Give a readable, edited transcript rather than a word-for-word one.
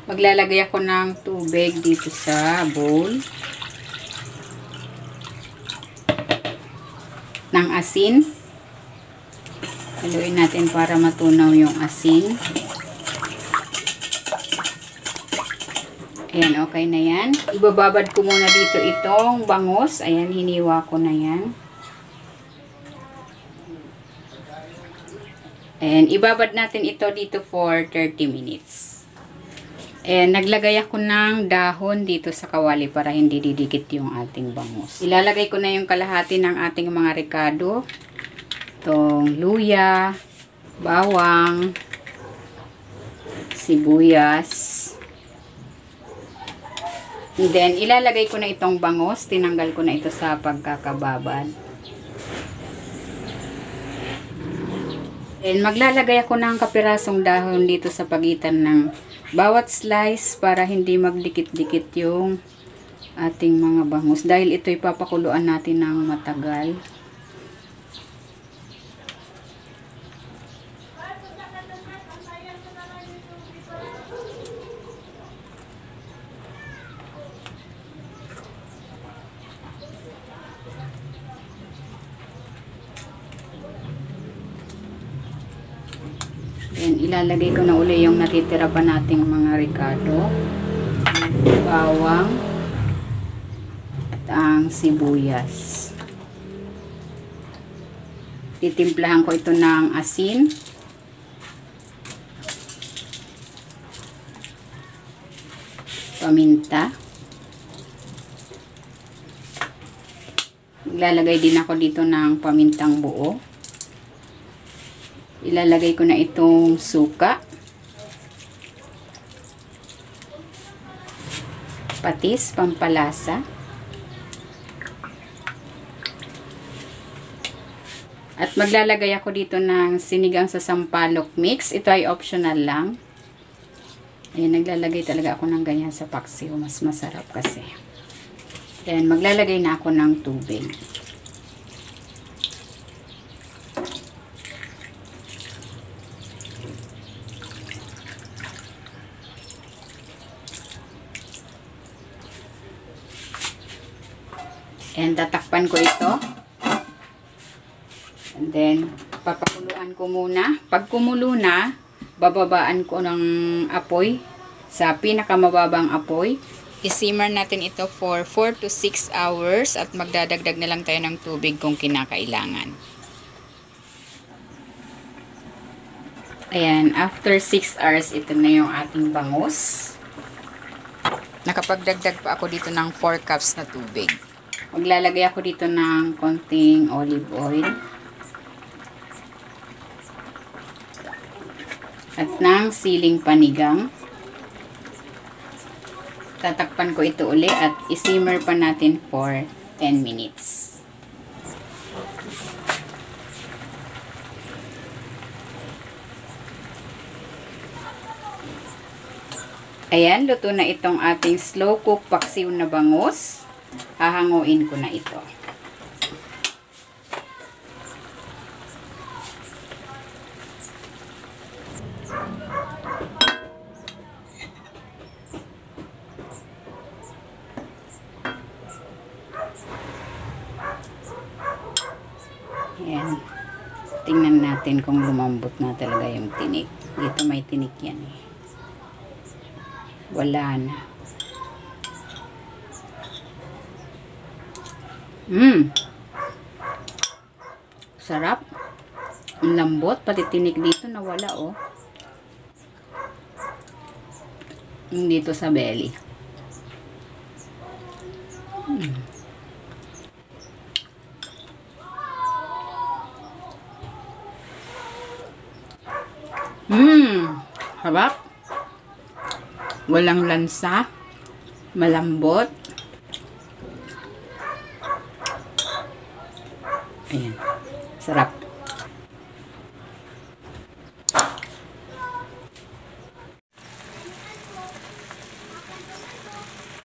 Maglalagay ako ng tubig dito sa bowl. Ng asin. Haluin natin para matunaw yung asin. Ayan, okay na yan. Ibababad ko muna dito itong bangus. Ayan, hiniwa ko na yan. And ibabad natin ito dito for 30 minutes. And naglagay ako ng dahon dito sa kawali para hindi didikit yung ating bangus. Ilalagay ko na yung kalahati ng ating mga rekado. Itong luya, bawang, sibuyas. And then ilalagay ko na itong bangus. Tinanggal ko na ito sa pagkakababad. And maglalagay ako ng kapirasong dahon dito sa pagitan ng bawat slice para hindi magdikit-dikit yung ating mga bangus. Dahil ito ipapakuluan natin ng matagal. Then, ilalagay ko na uli yung natitira pa nating mga rekado, bawang, at ang sibuyas. Titimplahan ko ito ng asin. Paminta. Ilalagay din ako dito ng pamintang buo. Ilalagay ko na itong suka, patis, pampalasa, at maglalagay ako dito ng sinigang sa sampalok mix. Ito ay optional lang. Ayan, naglalagay talaga ako ng ganyan sa paksiw. Mas masarap kasi. Ayan, maglalagay na ako ng tubig. And tatakpan ko ito. And then, papakuluan ko muna. Pag kumulo na, bababaan ko ng apoy sa pinakamababang apoy. I-simmer natin ito for 4 to 6 hours at magdadagdag na lang tayo ng tubig kung kinakailangan. Ayan, after 6 hours, ito na yung ating bangus. Nakapagdagdag pa ako dito ng 4 cups na tubig. Maglalagay ako dito ng konting olive oil. At ng siling panigang. Tatakpan ko ito uli at isimmer pa natin for 10 minutes. Ayan, luto na itong ating slow cook paksiw na bangus. Hahanguin ko na ito. Ayan. Tingnan natin kung lumambot na talaga yung tinik. Dito may tinik yan eh. Wala na. Sarap. Ang lambot. Pati tinik dito nawala oh. Dito sa belly. Sarap. Walang lansa. Malambot. Ayan. Sarap.